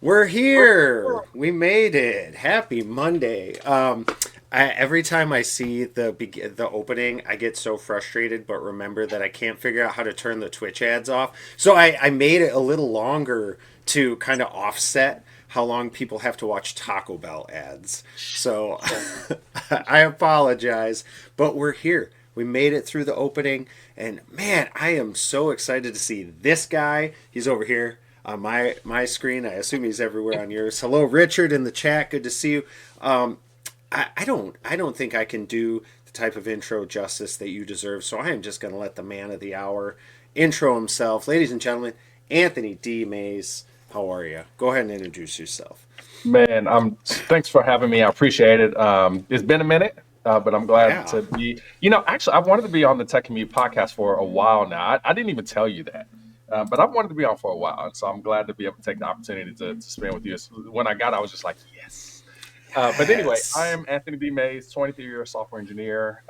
We're here. We made it. Happy Monday. Every time I see the opening, I get so frustrated. But remember that I can't figure out how to turn the Twitch ads off. So I made it a little longer to kind of offset how long people have to watch Taco Bell ads. So I apologize, but we're here. We made it through the opening, and man, I am so excited to see this guy. He's over here on my screen. I assume he's everywhere on yours. Hello, Richard, in the chat. Good to see you. I don't think I can do the type of intro justice that you deserve. So I am just going to let the man of the hour intro himself, ladies and gentlemen. Anthony D. Mays, how are you? Go ahead and introduce yourself. Man, thanks for having me. I appreciate it. It's been a minute, but I'm glad Yeah. to be. Actually, I've wanted to be on the Tech Commute podcast for a while now. I didn't even tell you that, but I've wanted to be on for a while, and so I'm glad to be able to take the opportunity to spend with you. When I got, it, I was just like, yes. But anyway, I Yes. am Anthony B. Mays, 23-year software engineer.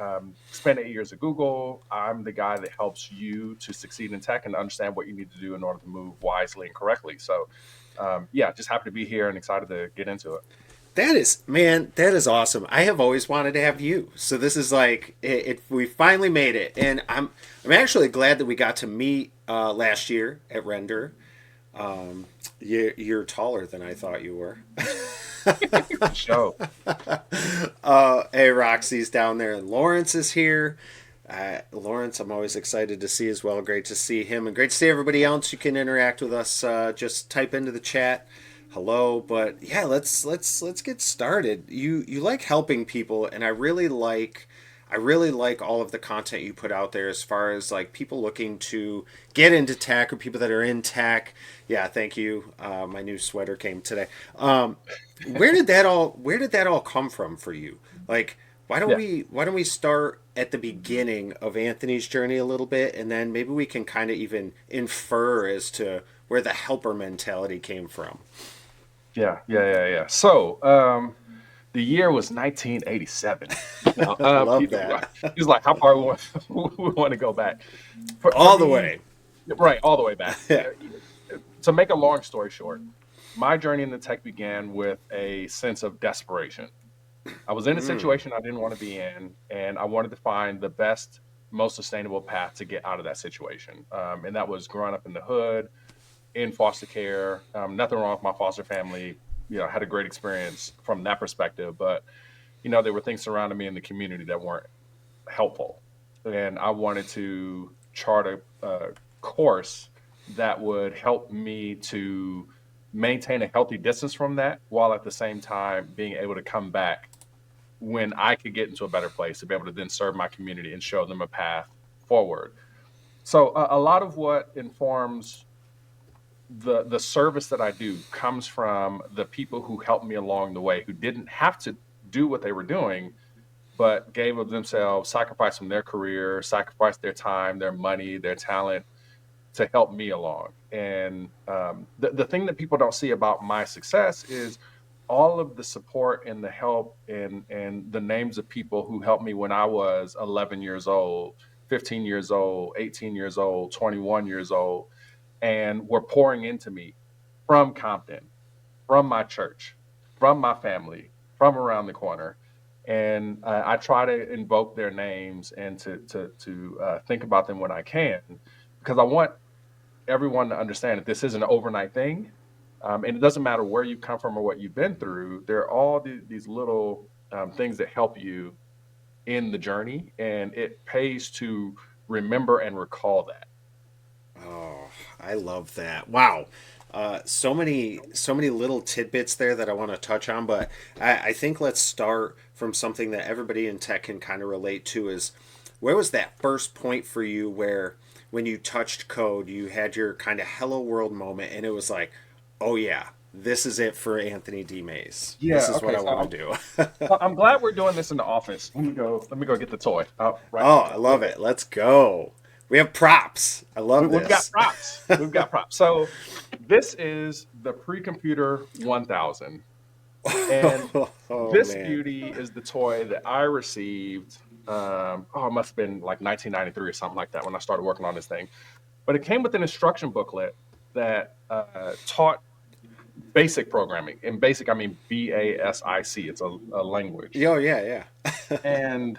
Spent 8 years at Google. I'm the guy that helps you to succeed in tech and understand what you need to do in order to move wisely and correctly. So, yeah, just happy to be here and excited to get into it. That is, man, that is awesome. I have always wanted to have you. So this is like we finally made it, and I'm actually glad that we got to meet last year at Render. You're taller than I thought you were. For sure. Hey, Roxy's down there, and Lawrence is here. Lawrence, I'm always excited to see as well. Great to see him, and great to see everybody else. You can interact with us. Just type into the chat, hello. But yeah, let's get started. You like helping people, and I really like all of the content you put out there as far as like people looking to get into tech or people that are in tech. Yeah, thank you. My new sweater came today. Where did that all come from for you? Like, Yeah. why don't we start at the beginning of Anthony's journey a little bit, and then maybe we can kind of even infer as to where the helper mentality came from. Yeah. So, the year was 1987. I love Right. that. He's like, how far we want to go back? For All the me, way. right, all the way back. Yeah. To make a long story short, my journey in the tech began with a sense of desperation. I was in a Mm. situation I didn't want to be in, and I wanted to find the best, most sustainable path to get out of that situation. And that was growing up in the hood, in foster care. Nothing wrong with my foster family. Had a great experience from that perspective, but there were things surrounding me in the community that weren't helpful, and I wanted to chart a course that would help me to maintain a healthy distance from that, while at the same time being able to come back when I could get into a better place to be able to then serve my community and show them a path forward. So a lot of what informs the service that I do comes from the people who helped me along the way, who didn't have to do what they were doing, but gave of themselves, sacrificed from their career, sacrificed their time, their money, their talent to help me along. And the thing that people don't see about my success is all of the support and the help and the names of people who helped me when I was 11 years old, 15 years old, 18 years old, 21 years old, and were pouring into me from Compton, from my church, from my family, from around the corner. And I try to invoke their names and to think about them when I can, because I want everyone to understand that this is an overnight thing, and it doesn't matter where you come from or what you've been through. There are all these little things that help you in the journey, and it pays to remember and recall that. Oh, I love that. Wow. So many little tidbits there that I want to touch on, but I think let's start from something that everybody in tech can kind of relate to is where was that first point for you where when you touched code, you had your kind of hello world moment and it was like, oh yeah, this is it for Anthony D. Mays. This Yeah. is what Okay. I So want to I'm, do. so I'm glad we're doing this in the office. Let me go. Let me go get the toy. Right. Oh, I love it. Let's go. We have props. I love We've got this. props. We've got props. So this is the pre-computer 1000. And Oh this man. beauty is the toy that I received. It must have been like 1993 or something like that when I started working on this thing. But it came with an instruction booklet that taught basic programming. And basic, I mean BASIC. It's a language. Oh yeah, yeah. And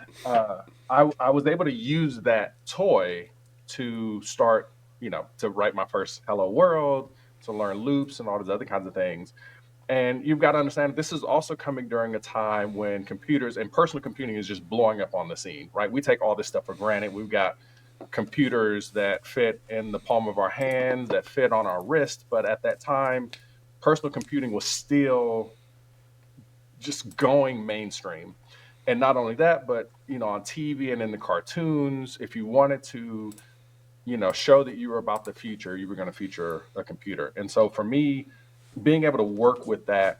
I was able to use that toy to start, to write my first Hello World, to learn loops and all these other kinds of things. And you've got to understand this is also coming during a time when computers and personal computing is just blowing up on the scene, right? We take all this stuff for granted. We've got computers that fit in the palm of our hands, that fit on our wrist. But at that time, personal computing was still just going mainstream. And not only that, but on TV and in the cartoons, if you wanted to, show that you were about the future, you were going to feature a computer. And so for me, being able to work with that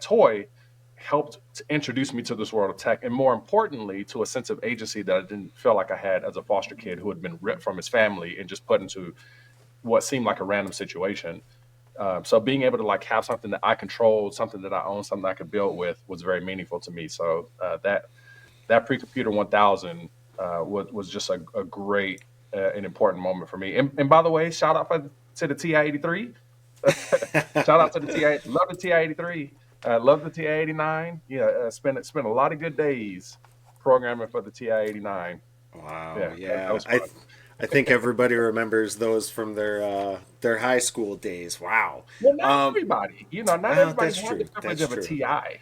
toy helped to introduce me to this world of tech, and more importantly, to a sense of agency that I didn't feel like I had as a foster kid who had been ripped from his family and just put into what seemed like a random situation. So being able to like have something that I controlled, something that I owned, something I could build with was very meaningful to me. So that pre-computer 1000 was just a great and important moment for me. And by the way, shout out to the TI-83. Shout out to the TI. Love the TI-83. Love the TI-89. Yeah, spent a lot of good days programming for the TI-89. Wow, Yeah, that yeah. was fun. I think everybody remembers those from their high school days. Wow. Well, not Um, everybody. Not well, everybody that's had the true. privilege That's of a true. TI.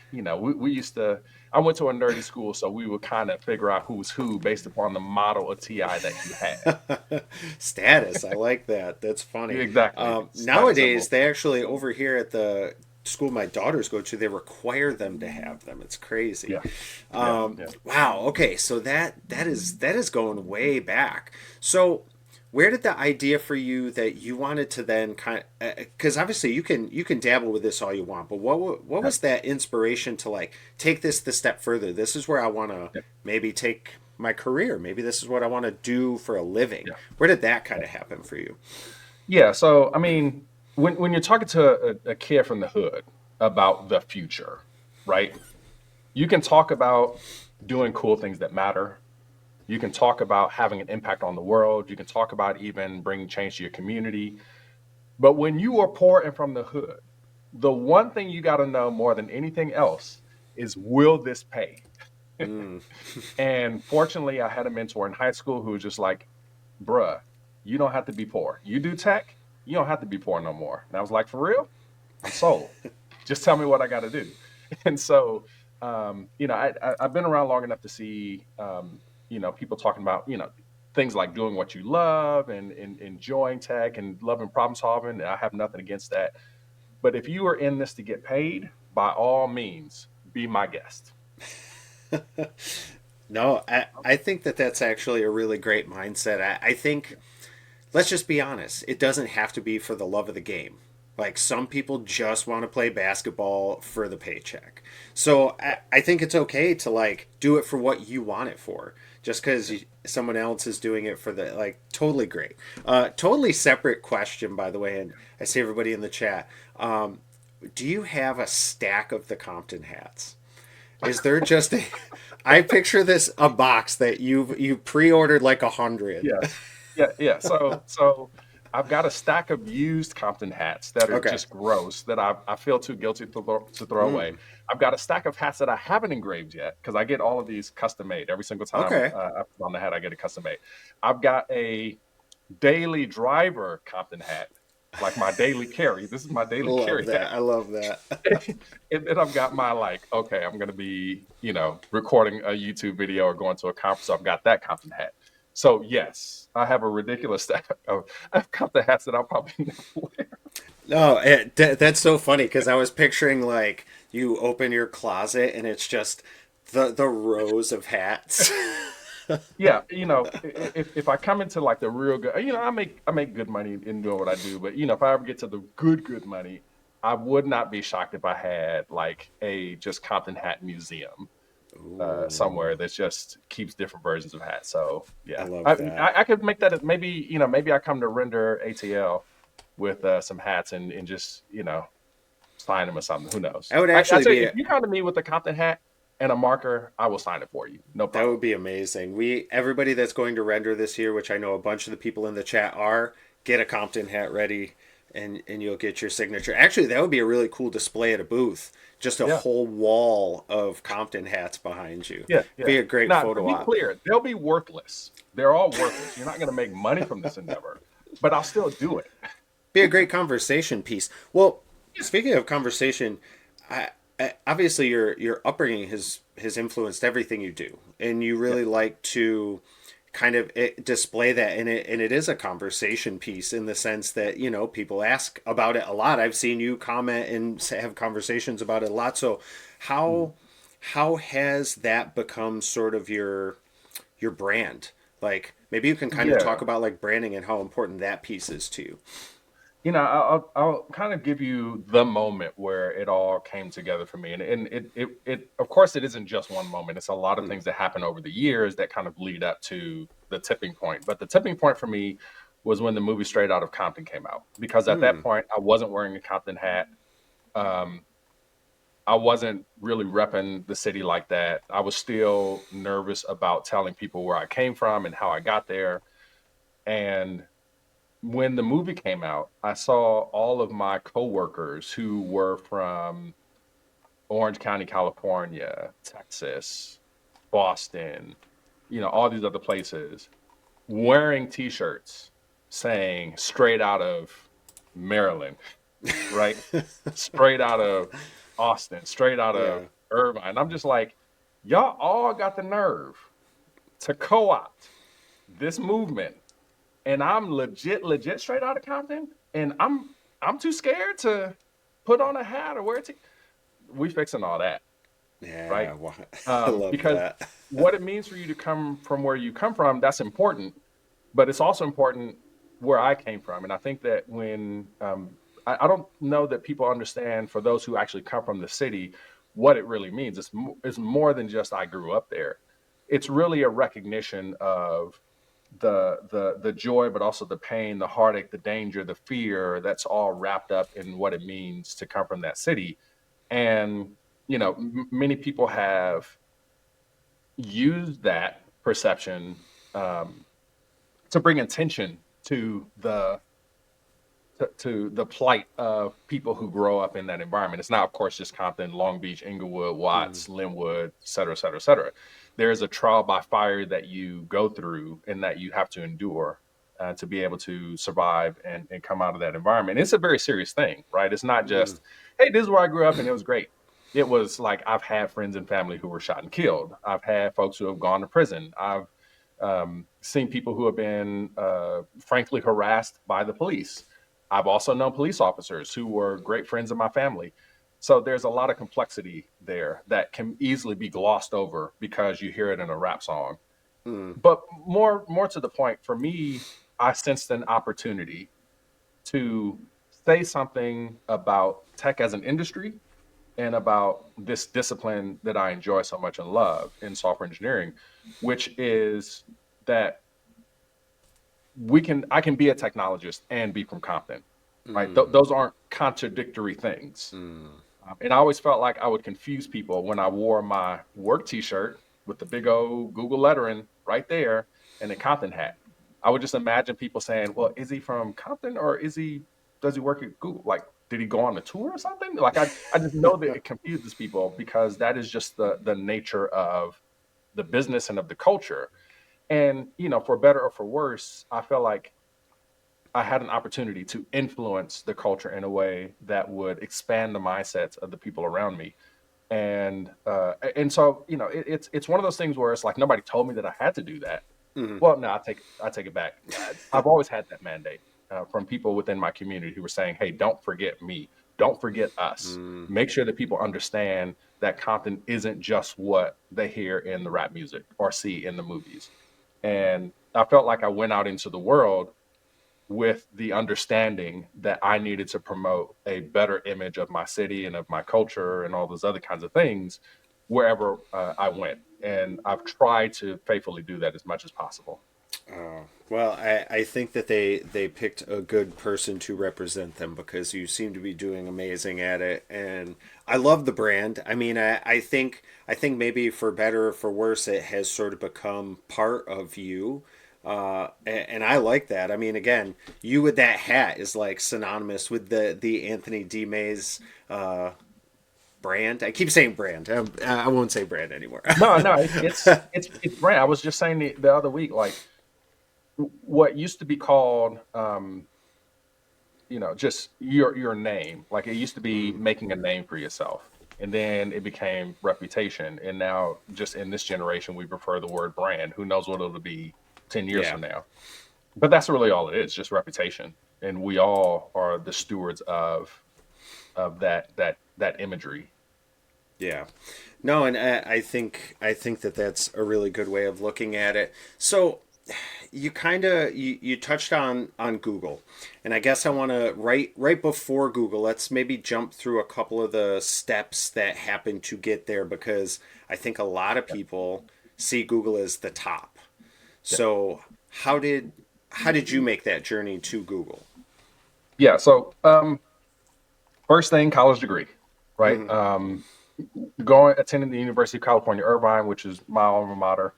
We used to. I went to a nerdy school, so we would kind of figure out who was who based upon the model of TI that you had. Status. I like that. That's Yeah, funny. exactly. Status Nowadays, symbol. they actually over here at the school my daughters go to, they require them to have them. It's crazy. Yeah, yeah, yeah. Wow. Okay. So that is going way back. So where did the idea for you that you wanted to then kind of, because obviously you can dabble with this all you want, but what Yeah, was that inspiration to like take this the step further? This is where I want to yeah, maybe take my career. Maybe this is what I want to do for a living. yeah. Where did that kind of happen for you? Yeah. So, I mean, when you're talking to a kid from the hood about the future, right? You can talk about doing cool things that matter. You can talk about having an impact on the world. You can talk about even bringing change to your community. But when you are poor and from the hood, the one thing you got to know more than anything else is, will this pay? Mm. And fortunately, I had a mentor in high school who was just like, bruh, you don't have to be poor. You do tech, you don't have to be poor no more. And I was like, for real? I'm sold. Just tell me what I got to do. And so, I've been around long enough to see, people talking about, things like doing what you love and enjoying tech and loving problem solving. And I have nothing against that. But if you are in this to get paid, by all means, be my guest. No, I think that that's actually a really great mindset. I think, let's just be honest, it doesn't have to be for the love of the game. Like some people just want to play basketball for the paycheck. So I think it's okay to like do it for what you want it for. Just because someone else is doing it for the like, totally great. Totally separate question, by the way, and I see everybody in the chat. Do you have a stack of the Compton hats? Is there just a? I picture this a box that you pre-ordered like 100. Yeah. Yeah, yeah. So I've got a stack of used Compton hats that are Okay. just gross that I feel too guilty to throw away. Mm, I've got a stack of hats that I haven't engraved yet because I get all of these custom made every single time okay. I put on the hat. I get it custom made. I've got a daily driver Compton hat, like my daily carry. This is my daily Love carry hat. that. I love that. And then I've got my like, okay, I'm gonna be, recording a YouTube video or going to a conference. So I've got that Compton hat. So yes, I have a ridiculous stack of Compton hats that I'll probably never wear. No, that's so funny because I was picturing like you open your closet and it's just the rows of hats. Yeah, if I come into like the real good, I make good money in doing what I do, but if I ever get to the good money, I would not be shocked if I had like a just Compton hat museum Ooh, somewhere that just keeps different versions of hats. So I yeah, love I, that. I I could make that maybe maybe I come to render ATL with some hats and just sign them or something. Who knows? That would I actually tell you, be if you come to me with a Compton hat and a marker, I will sign it for you. No that problem. would be amazing. We everybody that's going to render this year, which I know a bunch of the people in the chat are, get a Compton hat ready. and you'll get your signature. Actually, that would be a really cool display at a booth. Just a Yeah. whole wall of Compton hats behind you. Yeah. Yeah. Be a great Now, to photo be op. clear, they'll be worthless. They're all worthless. You're not going to make money from this endeavor, but I'll still do it. Be a great conversation piece. Well, Yeah. speaking of conversation, obviously your upbringing has influenced everything you do, and you Yeah. really like to kind of display that, and it is a conversation piece in the sense that people ask about it a lot. I've seen you comment and have conversations about it a lot. So Mhm. how how has that become sort of your brand? Like maybe you can kind of talk Yeah. about like branding and how important that piece is to you. I'll kind of give you the moment where it all came together for me, and it of course it isn't just one moment. It's a lot of Mm. things that happen over the years that kind of lead up to the tipping point. But the tipping point for me was when the movie Straight Out of Compton came out, because at that Mm. point I wasn't wearing a Compton hat. Um, I wasn't really repping the city like that. I was still nervous about telling people where I came from and how I got there. And when the movie came out, I saw all of my coworkers who were from Orange County, California, Texas, Boston, all these other places wearing t-shirts saying straight out of Maryland, right? Straight out of Austin, straight out Yeah. of Irvine. I'm just like, y'all all got the nerve to co-opt this movement, and I'm legit straight out of Compton, and I'm too scared to put on a hat or wear a we fixing all that, right? Yeah. Wow. I love Because that. what it means for you to come from where you come from, that's important, but it's also important where I came from. And I think that when I don't know that people understand, for those who actually come from the city, what it really means. It's more than just I grew up there. It's really a recognition of the joy, but also the pain, the heartache, the danger, the fear that's all wrapped up in what it means to come from that city. And many people have used that perception um, to bring attention to the plight of people who grow up in that environment. It's not, of course, just Compton, Long Beach, Inglewood, Mm. Watts, Linwood, et cetera, et cetera, et cetera. There's a trial by fire that you go through and that you have to endure to be able to survive and come out of that environment. It's a very serious thing, right? It's not Mm. just, hey, this is where I grew up and it was great. It was like I've had friends and family who were shot and killed. I've had folks who have gone to prison. I've seen people who have been frankly harassed by the police. I've also known police officers who were great friends of my family. So there's a lot of complexity there that can easily be glossed over because you hear it in a rap song. Mm. But more to the point, for me, I sensed an opportunity to say something about tech as an industry and about this discipline that I enjoy so much and love in software engineering, which is that I can be a technologist and be from Compton, right? Mm. Those aren't contradictory things. Mm. And I always felt like I would confuse people when I wore my work T-shirt with the big old Google lettering right there and a Compton hat. I would just imagine people saying, "Well, is he from Compton or does he work at Google? Like, did he go on a tour or something?" Like, I just know that it confuses people because that is just the nature of the business and of the culture. And for better or for worse, I felt like I had an opportunity to influence the culture in a way that would expand the mindsets of the people around me. And so it's one of those things where it's like nobody told me that I had to do that. Mm. Well, no, I take it back. I've always had that mandate from people within my community who were saying, "Hey, don't forget me. Don't forget us. Mm. Make sure that people understand that Compton isn't just what they hear in the rap music or see in the movies." And I felt like I went out into the world with the understanding that I needed to promote a better image of my city and of my culture and all those other kinds of things wherever I went. And I've tried to faithfully do that as much as possible. Oh, well, I think that they picked a good person to represent them because you seem to be doing amazing at it, and I love the brand. I mean, I think maybe for better or for worse, it has sort of become part of you. And I like that. I mean, again, you with that hat is like synonymous with the Anthony D. Mays brand. I keep saying brand. I won't say brand anymore. No, no, it's brand. I was just saying the other week, like what used to be called, just your name. Like it used to be Mm, making a name for yourself, and then it became reputation, and now just in this generation, we prefer the word brand. Who knows what it'll be 10 years yeah, from now? But that's really all it is, just reputation, and we all are the stewards of that imagery. yeah. No, and I think that that's a really good way of looking at it. So you touched on Google, and I guess I want to right before Google. Let's maybe jump through a couple of the steps that happened to get there because I think a lot of people see Google as the top. Yeah, So how did how did you make that journey to Google? yeah. So first thing, college degree, right? Hmm. Going attending the University of California, Irvine, which is my alma mater.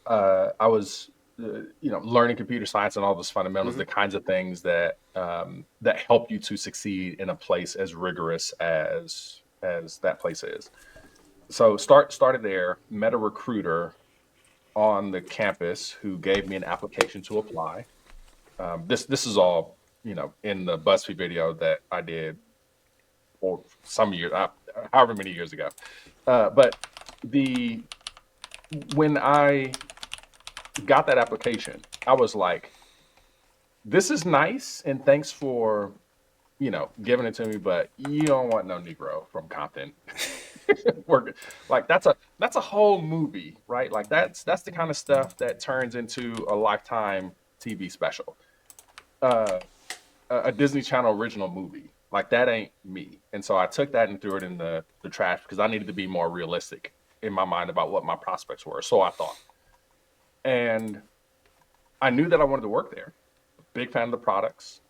I was, learning computer science and all those fundamentals, Hmm. the kinds of things that help you to succeed in a place as rigorous as that place is. So started there, met a recruiter on the campus who gave me an application to apply. This is all in the BuzzFeed video that I did for some years, however many years ago. But the when I got that application, I was like, "This is nice, and thanks for giving it to me, but you don't want no Negro from Compton working." Like that's a whole movie, right? Like that's the kind of stuff that turns into a Lifetime TV special, uh, a Disney Channel original movie. Like that ain't me. And so I took that and threw it in the trash because I needed to be more realistic in my mind about what my prospects were. So I thought, and I knew that I wanted to work there. Big fan of the products.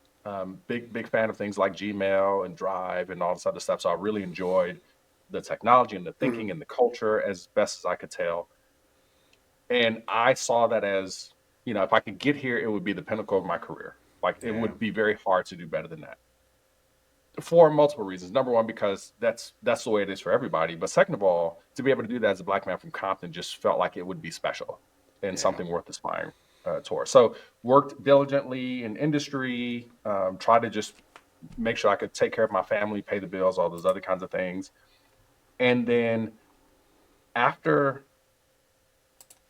Big fan of things like Gmail and Drive and all this other stuff. So I really enjoyed the technology and the Hmm. thinking and the culture as best as I could tell. And I saw that as, if I could get here, it would be the pinnacle of my career. Like it Yeah. would be very hard to do better than that for multiple reasons. Number one, because that's the way it is for everybody. But second of all, to be able to do that as a black man from Compton just felt like it would be special and Yeah. something worth aspiring towards. So worked diligently in industry, tried to just make sure I could take care of my family, pay the bills, all those other kinds of things. And then after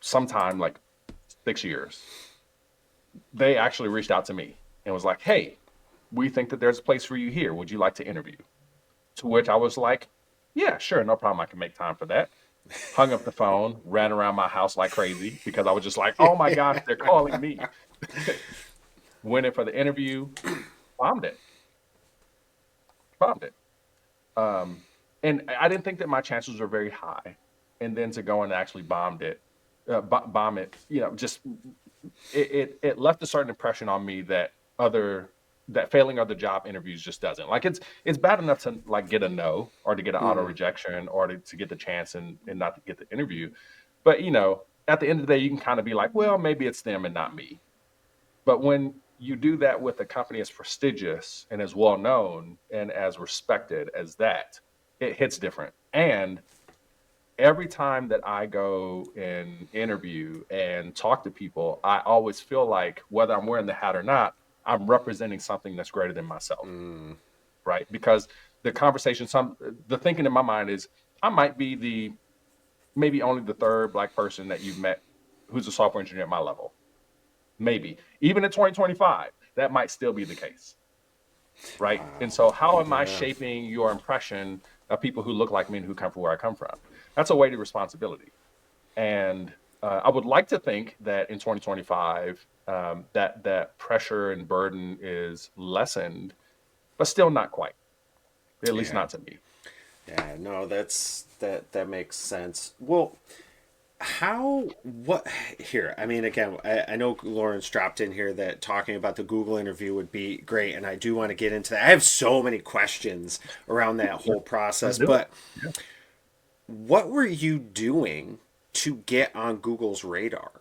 some time, like 6 years, they actually reached out to me and was like, "Hey, we think that there's a place for you here. Would you like to interview?" To which I was like, "Yeah, sure, no problem. I can make time for that." Hung up the phone, ran around my house like crazy because I was just like, "Oh my gosh, they're calling me." Went in for the interview, bombed it, bombed it. Um, and I didn't think that my chances were very high. And then to go and actually bombed it, bomb it, just it left a certain impression on me other that failing other job interviews just doesn't. Like it's bad enough to like get a no or to get an auto Hmm. rejection or to get the chance and not to get the interview. But at the end of the day, you can kind of be like, well, maybe it's them and not me. But when you do that with a company as prestigious and as well known and as respected as that, it hits different. And every time that I go and interview and talk to people, I always feel like whether I'm wearing the hat or not, I'm representing something that's greater than myself, Mm. right? Because the conversation, the thinking in my mind is, I might be the maybe only the third black person that you've met who's a software engineer at my level. Maybe even in 2025, that might still be the case, right? And Wow. so, how am I Yeah. shaping your impression of people who look like me and who come from where I come from? That's a weighted responsibility. And I would like to think that in 2025, that pressure and burden is lessened, but still not quite. At least Yeah. not to me. Yeah. No, that makes sense. Well, how what here? I mean, again, I know Lawrence dropped in here that talking about the Google interview would be great, and I do want to get into that. I have so many questions around that whole Let's process, do it. but what were you doing to get on Google's radar?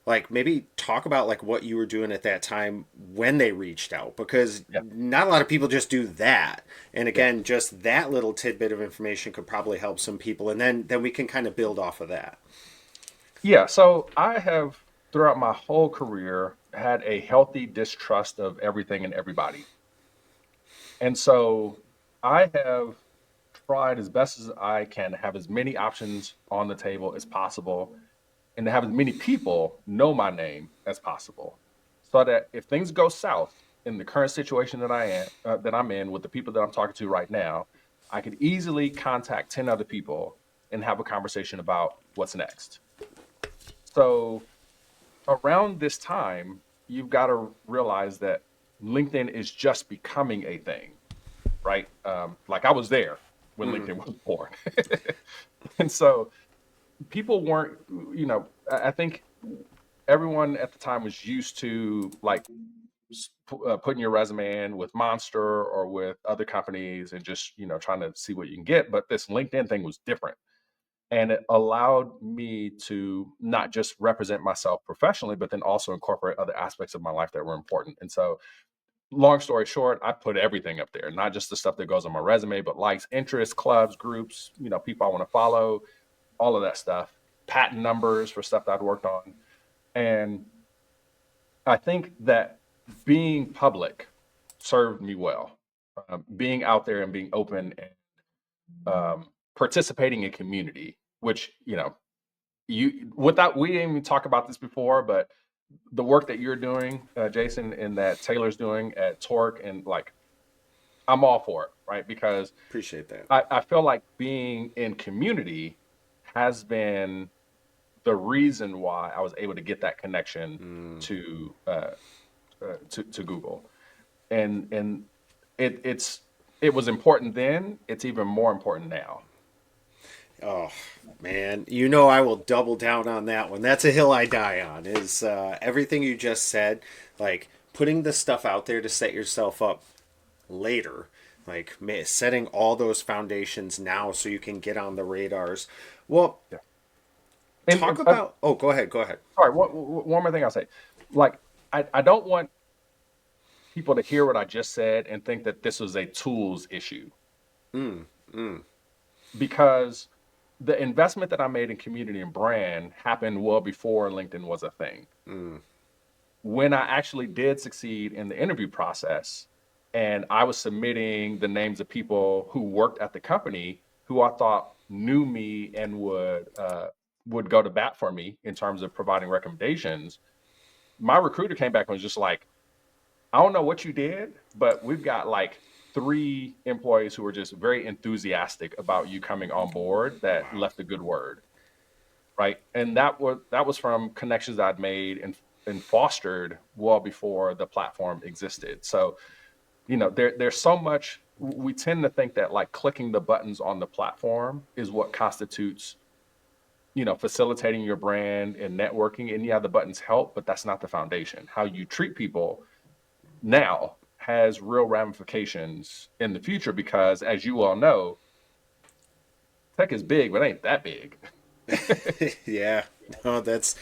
like maybe talk about like what you were doing at that time when they reached out, because Yeah. not a lot of people just do that. And Yeah. again, just that little tidbit of information could probably help some people, and then we can kind of build off of that. Yeah. So I have, throughout my whole career, had a healthy distrust of everything and everybody. And so I have tried as best as I can to have as many options on the table as possible and to have as many people know my name as possible, so that if things go south in the current situation that that I'm in with the people that I'm talking to right now, I could easily contact 10 other people and have a conversation about what's next. So around this time, you've got to realize that LinkedIn is just becoming a thing, right? Like I was there when Mm-hmm. LinkedIn was born. And so people weren't, I think everyone at the time was used to like putting your resume in with Monster or with other companies and just, trying to see what you can get. But this LinkedIn thing was different. And it allowed me to not just represent myself professionally, but then also incorporate other aspects of my life that were important. And so, long story short, I put everything up there, not just the stuff that goes on my resume, but likes, interests, clubs, groups, people I want to follow, all of that stuff, patent numbers for stuff that I'd worked on. And I think that being public served me well. Being out there and being open and participating in community, which, you without we didn't even talk about this before, but the work that you're doing, Jason, and that Taylor's doing at Torque, and like I'm all for it, right? Because Appreciate that. I feel like being in community has been the reason why I was able to get that connection Mm. to to Google, and it's it was important then. It's even more important now. Oh man, I will double down on that one. That's a hill I die on. Is everything you just said, like putting the stuff out there to set yourself up later, like setting all those foundations now so you can get on the radars. Well, Yeah, talk and about. Oh, go ahead. Go ahead. sorry, one more thing I'll say. Like, I don't want people to hear what I just said and think that this was a tools issue, Mm, mm, because the investment that I made in community and brand happened well before LinkedIn was a thing. mm. When I actually did succeed in the interview process and I was submitting the names of people who worked at the company who I thought knew me and would go to bat for me in terms of providing recommendations, my recruiter came back and was just like, I don't know what you did, but we've got like 3 employees who were just very enthusiastic about you coming on board that Wow. left a good word, right? And that was from connections I'd made and fostered well before the platform existed. So, there's so much. We tend to think that like clicking the buttons on the platform is what constitutes, facilitating your brand and networking. And yeah, the buttons help, but that's not the foundation. How you treat people now has real ramifications in the future because, as you all know, tech is big, but it ain't that big. Yeah, no, that's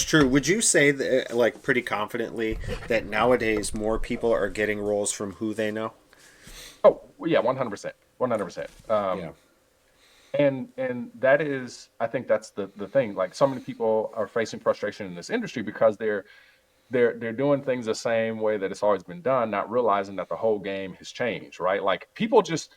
true. Would you say that, like, pretty confidently that nowadays more people are getting roles from who they know? Oh, well, yeah, 100%, 100%. Yeah. And that is, I think that's the thing. Like, so many people are facing frustration in this industry because they're doing things the same way that it's always been done, not realizing that the whole game has changed, right? Like people just,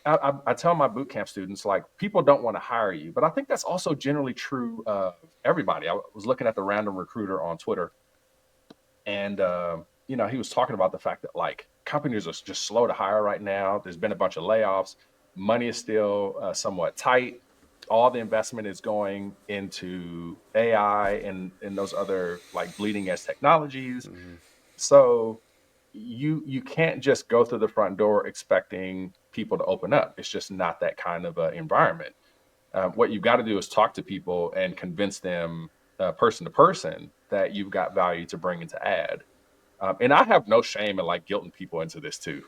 I tell my boot camp students, like people don't want to hire you, but I think that's also generally true of everybody. I was looking at the random recruiter on Twitter, and he was talking about the fact that like companies are just slow to hire right now. There's been a bunch of layoffs. Money is still somewhat tight. All the investment is going into AI and those other like bleeding edge technologies. Mm-hmm. So you can't just go through the front door expecting people to open up. It's just not that kind of environment. What you've got to do is talk to people and convince them, person to person, that you've got value to bring and to add. And I have no shame in like guilting people into this too,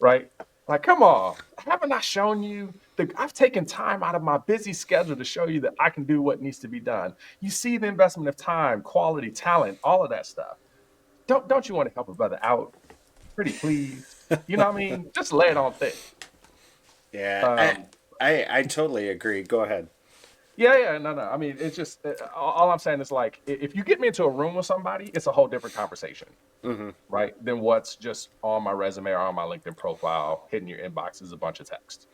right? Like, come on, haven't I shown you? I've taken time out of my busy schedule to show you that I can do what needs to be done. You see the investment of time, quality, talent, all of that stuff. Don't you want to help a brother out? Pretty please. You know what I mean? Just lay it on thick. Yeah, Um, I totally agree. Go ahead. yeah, yeah, no, no. I mean, it's just all I'm saying is like if you get me into a room with somebody, it's a whole different conversation, Hmm. right? Than what's just on my resume or on my LinkedIn profile, hitting your inbox is a bunch of text.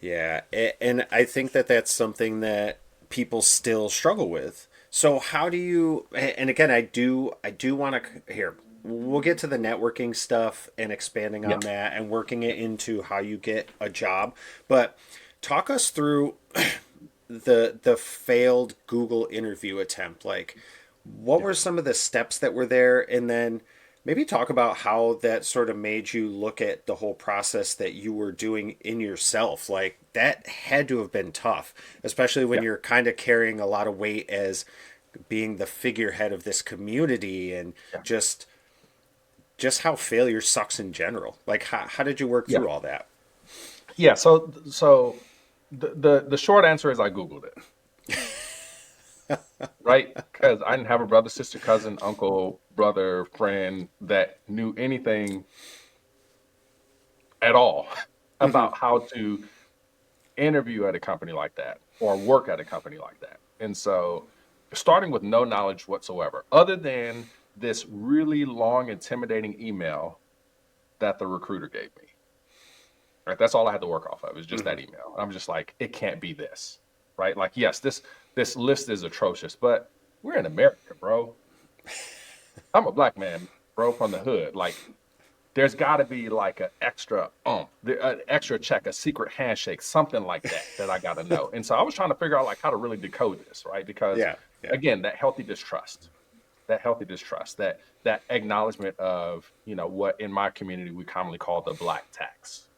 Yeah, and I think that that's something that people still struggle with. So how do you? And again, I do want to here. We'll get to the networking stuff and expanding Yeah, on that and working it into how you get a job. But talk us through the failed Google interview attempt. Like, what yeah, were some of the steps that were there, and then maybe talk about how that sort of made you look at the whole process that you were doing in yourself. Like, that had to have been tough, especially when yeah, you're kind of carrying a lot of weight as being the figurehead of this community, and yeah, just just how failure sucks in general. Like, how did you work yeah, through all that? yeah. So the short answer is I Googled it, right? Because I didn't have a brother, sister, cousin, uncle, brother, friend that knew anything at all Hmm. about how to interview at a company like that or work at a company like that. And so, starting with no knowledge whatsoever, other than this really long, intimidating email that the recruiter gave me. Right, that's all I had to work off of is just Hmm. that email. I'm just like, it can't be this, right? Like, yes, this list is atrocious, but we're in America, bro. I'm a black man, bro, from the hood. Like, there's got to be like an extra an extra check, a secret handshake, something like that that I got to know. And so I was trying to figure out like how to really decode this, right? Because Yeah, yeah. again, that healthy distrust, that acknowledgement of what in my community we commonly call the black tax.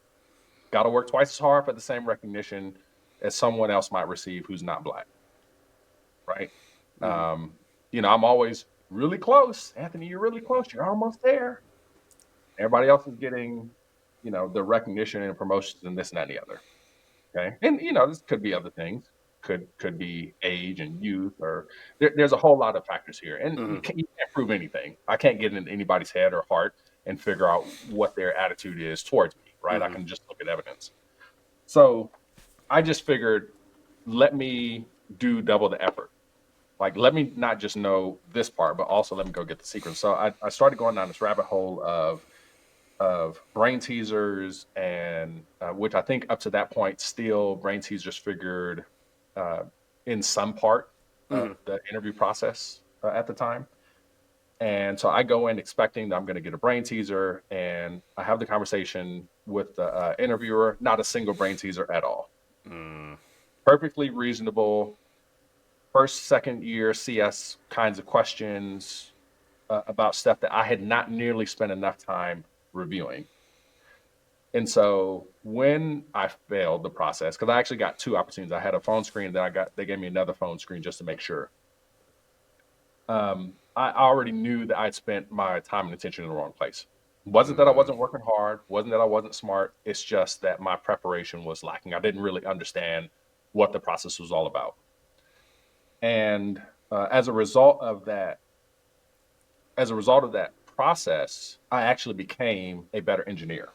Got to work twice as hard for the same recognition as someone else might receive who's not black, right? Hmm. Um, I'm always really close, Anthony. You're really close. You're almost there. Everybody else is getting, the recognition and promotions and this and that and the other. Okay, and this could be other things. Could be age and youth, or there's a whole lot of factors here, and Hmm. you can't prove anything. I can't get into anybody's head or heart and figure out what their attitude is towards me. Right? I Hmm. can just look at evidence. So I just figured, let me do double the effort. Like, let me not just know this part, but also let me go get the secret. So I started going down this rabbit hole of brain teasers, and which I think up to that point, still brain teasers figured uh, in some part of Hmm. the interview process at the time. And so I go in expecting that I'm going to get a brain teaser, and I have the conversation with the interviewer. Not a single brain teaser at all. Mm. Perfectly reasonable first, second year CS kinds of questions about stuff that I had not nearly spent enough time reviewing. And so when I failed the process, because I actually got two opportunities, I had a phone screen, then they gave me another phone screen just to make sure. I already knew that I'd spent my time and attention in the wrong place. Wasn't that I Mm. wasn't working hard, wasn't that I wasn't smart. It's just that my preparation was lacking. I didn't really understand what the process was all about. And as a result of that, process, I actually became a better engineer.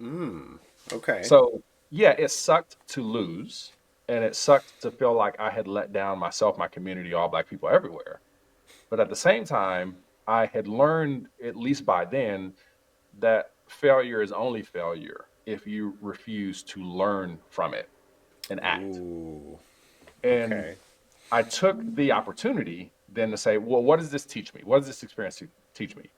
Mm. Okay. So yeah, it sucked to lose, and it sucked to feel like I had let down myself, my community, all black people everywhere. But at the same time, I had learned, at least by then, that failure is only failure if you refuse to learn from it and act. Ooh. And Okay. I took the opportunity then to say, well, what does this teach me? What does this experience teach me?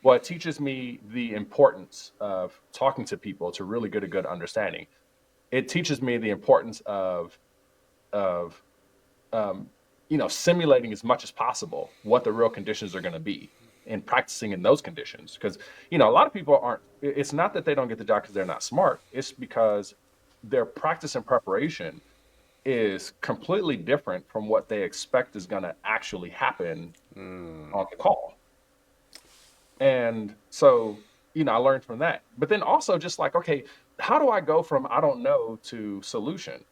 Well, it teaches me the importance of talking to people to really get a good understanding. It teaches me the importance of um, simulating as much as possible what the real conditions are going to be and practicing in those conditions. Because a lot of people aren't. It's not that they don't get the job because they're not smart. It's because their practice and preparation is completely different from what they expect is going to actually happen Mm. on the call. And so, I learned from that. But then also just like, okay, how do I go from I don't know to solution?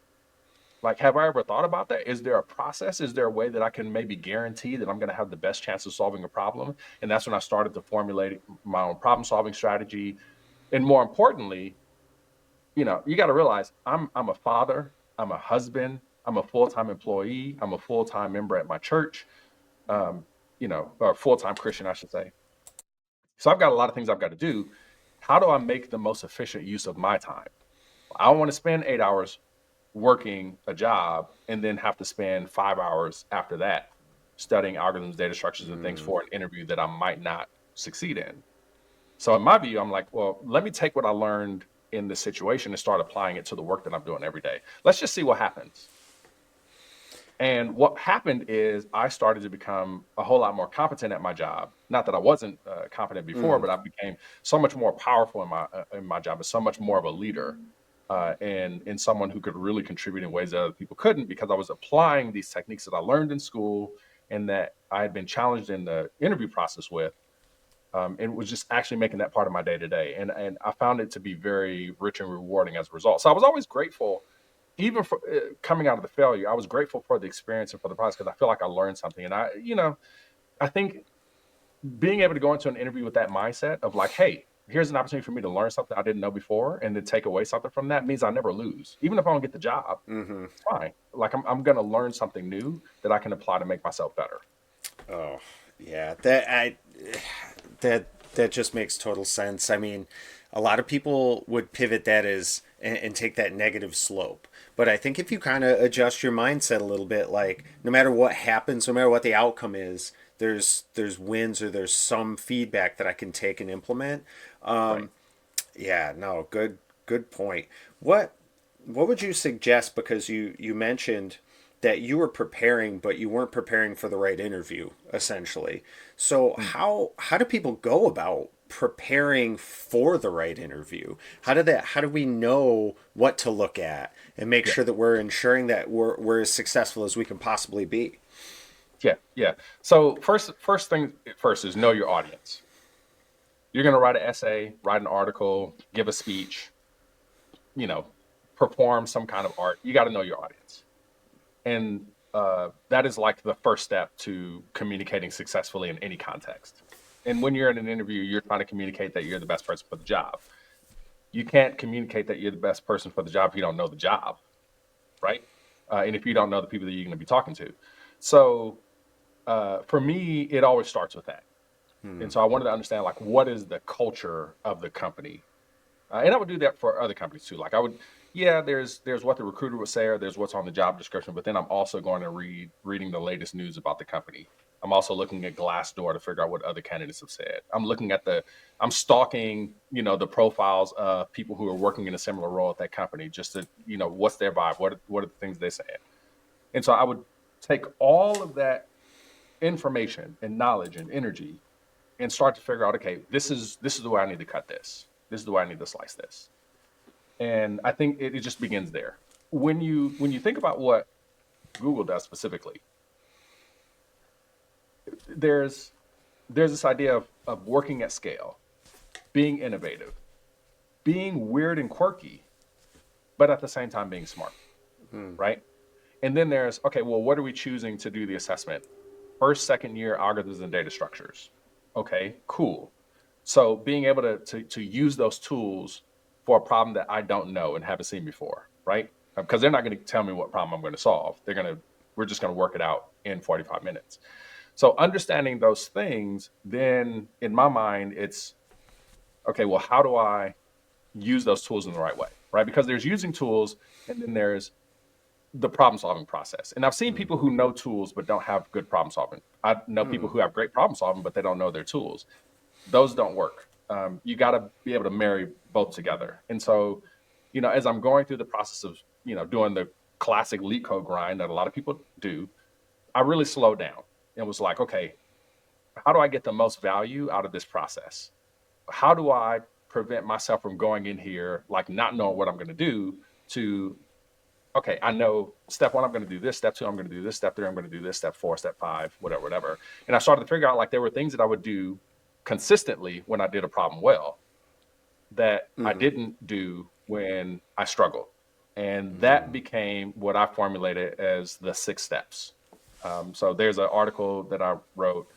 Like, have I ever thought about that? Is there a process? Is there a way that I can maybe guarantee that I'm going to have the best chance of solving a problem? And that's when I started to formulate my own problem solving strategy. And more importantly, you got to realize I'm a father, I'm a husband, I'm a full time employee, I'm a full time member at my church, um, or full time Christian, I should say. So I've got a lot of things I've got to do. How do I make the most efficient use of my time? I don't want to spend 8 hours working a job and then have to spend 5 hours after that studying algorithms, data structures, and things Mm, for an interview that I might not succeed in. So in my view, I'm like, well, let me take what I learned in this situation and start applying it to the work that I'm doing every day. Let's just see what happens. And what happened is I started to become a whole lot more competent at my job. Not that I wasn't competent before, mm. but I became so much more powerful in my job, and so much more of a leader, and someone who could really contribute in ways that other people couldn't, because I was applying these techniques that I learned in school and that I had been challenged in the interview process with, and was just actually making that part of my day to day. And I found it to be very rich and rewarding as a result. So I was always grateful, even for coming out of the failure. I was grateful for the experience and for the process, because I feel like I learned something. And I think being able to go into an interview with that mindset of like, hey, here's an opportunity for me to learn something I didn't know before, and then take away something from that, means I never lose. Even if I don't get the job, Mm-hmm. it's fine. Like, I'm going to learn something new that I can apply to make myself better. Oh, yeah. That just makes total sense. I mean, a lot of people would pivot that as and take that negative slope. But I think if you kind of adjust your mindset a little bit, like no matter what happens, no matter what the outcome is, there's wins or there's some feedback that I can take and implement. Right. Yeah, no, good point. What what would you suggest, because you mentioned that you were preparing but you weren't preparing for the right interview essentially. So Mm. how do people go about preparing for the right interview? How do we know what to look at and make Yeah. sure that we're ensuring that we're as successful as we can possibly be? Yeah. Yeah. So first thing first is know your audience. You're going to write an essay, write an article, give a speech, you know, perform some kind of art. You got to know your audience. And that is like the first step to communicating successfully in any context. And when you're in an interview, you're trying to communicate that you're the best person for the job. You can't communicate that you're the best person for the job if you don't know the job, right? And if you don't know the people that you're going to be talking to. So for me, it always starts with that. Hmm. And so I wanted to understand, like, what is the culture of the company? And I would do that for other companies too. Like, I would, yeah, there's what the recruiter would say, or there's what's on the job description, but then I'm also going to reading the latest news about the company. I'm also looking at Glassdoor to figure out what other candidates have said. I'm stalking, the profiles of people who are working in a similar role at that company, just to, what's their vibe, what are the things they say. And so I would take all of that information and knowledge and energy and start to figure out, okay, this is the way I need to cut this. This is the way I need to slice this. And I think it just begins there. When you think about what Google does specifically, there's there's this idea of working at scale, being innovative, being weird and quirky, but at the same time being smart, Hmm. right? And then there's, okay, well, what are we choosing to do the assessment? First, second year algorithms and data structures. Okay, cool. So being able to use those tools for a problem that I don't know and haven't seen before, right? Because they're not going to tell me what problem I'm going to solve. We're just going to work it out in 45 minutes. So understanding those things, then in my mind, it's okay, well, how do I use those tools in the right way? Right? Because there's using tools, and then there's the problem solving process. And I've seen Hmm. people who know tools but don't have good problem solving. I know Hmm. people who have great problem solving, but they don't know their tools. Those don't work. You got to be able to marry both together. And so, as I'm going through the process of, doing the classic leak code grind that a lot of people do, I really slowed down and was like, okay, how do I get the most value out of this process? How do I prevent myself from going in here, like, not knowing what I'm going to do, to, okay, I know step one, I'm going to do this, step two, I'm going to do this, step three, I'm going to do this, step four, step five, whatever, whatever. And I started to figure out, like, there were things that I would do consistently when I did a problem well that I Hmm. didn't do when I struggled. And that became what I formulated as the 6 steps. So there's an article that I wrote.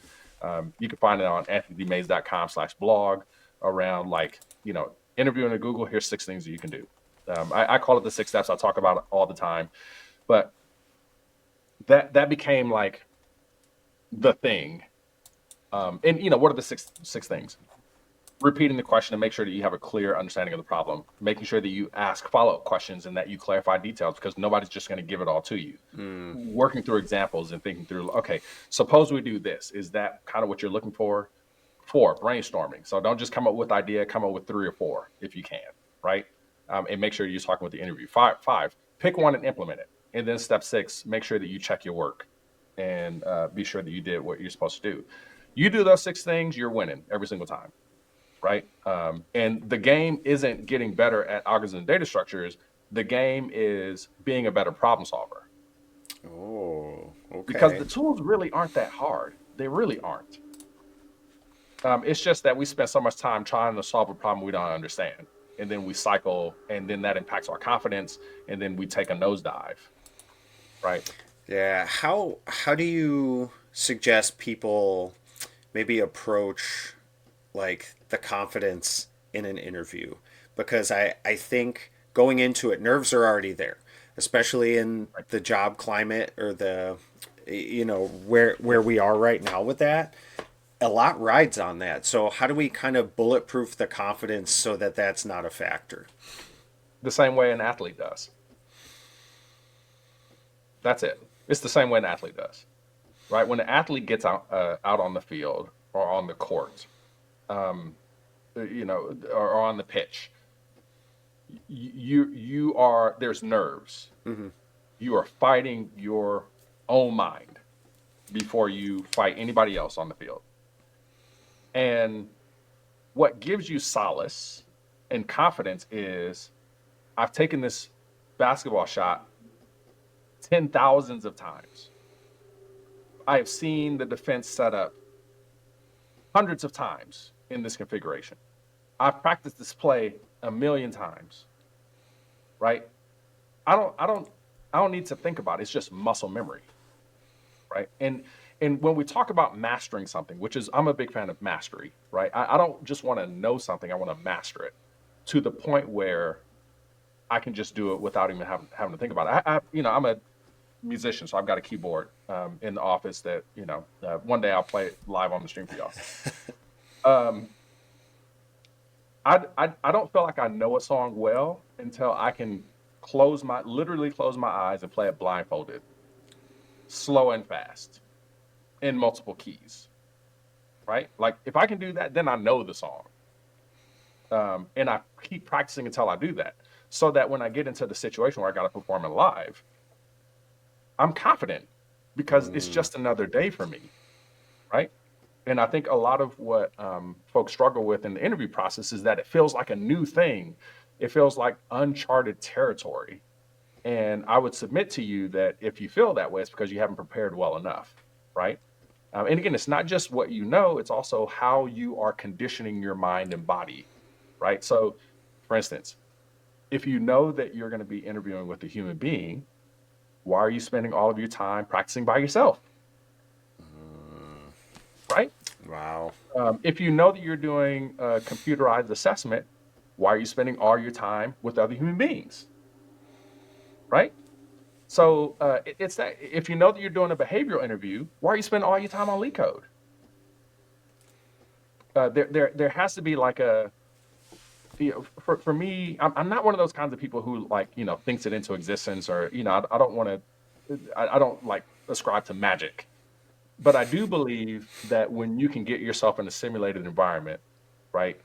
You can find it on anthonydmays.com/blog around like, interviewing at Google. Here's 6 things that you can do. I call it the 6 steps. I talk about it all the time, but that became like the thing. And what are the six things? Repeating the question to make sure that you have a clear understanding of the problem, making sure that you ask follow-up questions and that you clarify details because nobody's just going to give it all to you. Mm. Working through examples and thinking through, okay, suppose we do this. Is that kind of what you're looking for? 4, brainstorming. So don't just come up with idea, come up with 3 or 4 if you can, right? And make sure you're talking with the interview. Five, pick one and implement it. And then step 6, make sure that you check your work and be sure that you did what you're supposed to do. You do those 6 things, you're winning every single time. Right. And the game isn't getting better at algorithms and data structures. The game is being a better problem solver. Oh, Because okay. the tools really aren't that hard. They really aren't. It's just that we spend so much time trying to solve a problem we don't understand. And then we cycle, and then that impacts our confidence, and then we take a nosedive. Right. Yeah. How do you suggest people maybe approach like the confidence in an interview? Because I think going into it, nerves are already there, especially in Right. the job climate or the where we are right now with that. A lot rides on that. So how do we kind of bulletproof the confidence so that that's not a factor? The same way an athlete does. That's it. It's the same way an athlete does. Right. When an athlete gets out on the field or on the court, um, or on the pitch, you are there's nerves. Mm-hmm. You are fighting your own mind before you fight anybody else on the field. And what gives you solace and confidence is I've taken this basketball shot 10,000s of times. I have seen the defense set up hundreds of times in this configuration. I've practiced this play a million times, right? I don't I don't I don't need to think about it. It's just muscle memory, right? And when we talk about mastering something, which is I'm a big fan of mastery, right? I don't just want to know something, I want to master it to the point where I can just do it without even having to think about it. I'm a musician, so I've got a keyboard in the office that one day I'll play it live on the stream for y'all. Um, I don't feel like I know a song well until I can literally close my eyes and play it blindfolded, slow and fast, in multiple keys. Right? Like if I can do that, then I know the song, and I keep practicing until I do that, so that when I get into the situation where I got to perform it live, I'm confident because it's Mm. just another day for me. Right? And I think a lot of what folks struggle with in the interview process is that it feels like a new thing. It feels like uncharted territory. And I would submit to you that if you feel that way, it's because you haven't prepared well enough, right? And again, it's not just what you know, it's also how you are conditioning your mind and body, right? So, for instance, if you know that you're going to be interviewing with a human being, why are you spending all of your time practicing by yourself, right? Wow. If you know that you're doing a computerized assessment, why are you spending all your time with other human beings, right? So it's that if you know that you're doing a behavioral interview, why are you spending all your time on leak code? There has to be like for me, I'm not one of those kinds of people who like thinks it into existence or I don't want to I don't like ascribe to magic, but I do believe that when you can get yourself in a simulated environment, right,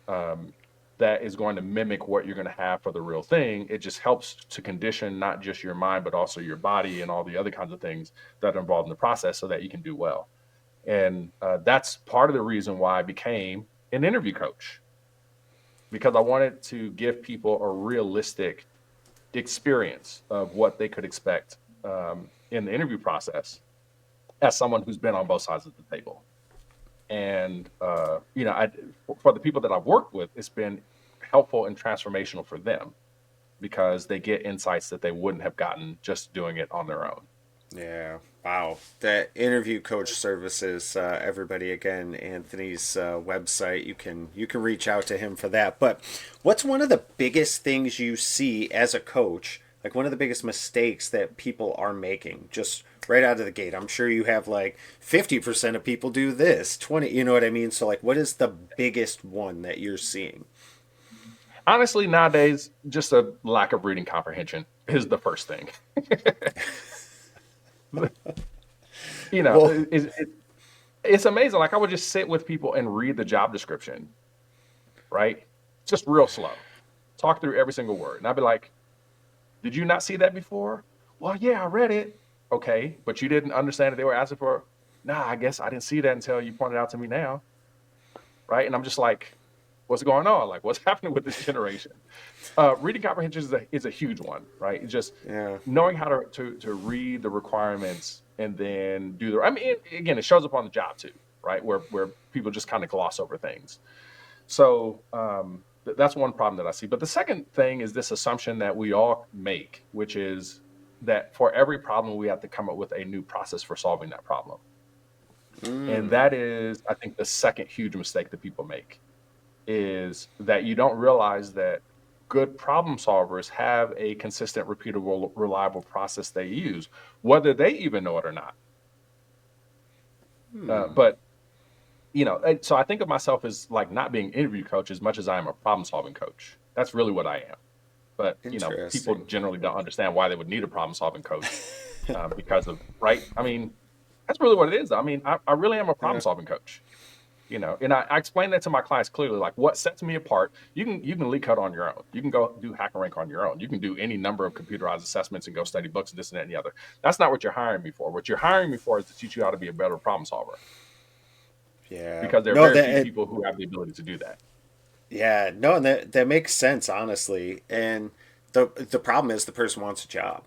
that is going to mimic what you're going to have for the real thing, it just helps to condition not just your mind, but also your body and all the other kinds of things that are involved in the process so that you can do well. And that's part of the reason why I became an interview coach, because I wanted to give people a realistic experience of what they could expect in the interview process as someone who's been on both sides of the table. And for the people that I've worked with, it's been helpful and transformational for them. because they get insights that they wouldn't have gotten just doing it on their own. Yeah. Wow. That interview coach services, everybody again, Anthony's website. You can reach out to him for that. But what's one of the biggest things you see as a coach? Like one of the biggest mistakes that people are making just right out of the gate. I'm sure you have like 50% of people do this, 20, you know what I mean? So like what is the biggest one that you're seeing? Honestly, nowadays, just a lack of reading comprehension is the first thing. you know, Well, it's amazing. Like I would just sit with people and read the job description, right? Just real slow, talk through every single word. And I'd be like, did you not see that before? Well, yeah, I read it. Okay, but you didn't understand that they were asking for. Nah, I guess I didn't see that until you pointed out to me now, right? And I'm just like, what's going on? Like, what's happening with this generation? Reading comprehension is a huge one, right? It's just yeah. knowing how to read the requirements and then do the. I mean, again, it shows up on the job too, right? Where people just kind of gloss over things. So that's one problem that I see. But the second thing is this assumption that we all make, which is that for every problem we have to come up with a new process for solving that problem. And Mm, that is, I think, the second huge mistake that people make is that you don't realize that good problem solvers have a consistent, repeatable, reliable process they use, whether they even know it or not. But so I think of myself as like not being an interview coach as much as I am a problem solving coach. That's really what I am. But people interesting. generally don't understand why they would need a problem solving coach because of right. I mean, that's really what it is. I mean, I really am a problem Yeah. solving coach. And I explain that to my clients clearly, like what sets me apart. You can leak code on your own. You can go do hack and rank on your own. You can do any number of computerized assessments and go study books and this and that and the other. That's not what you're hiring me for. What you're hiring me for is to teach you how to be a better problem solver Yeah. because there are No, very that few people who have the ability to do that. yeah, no, and that makes sense, honestly. And the problem is the person wants a job.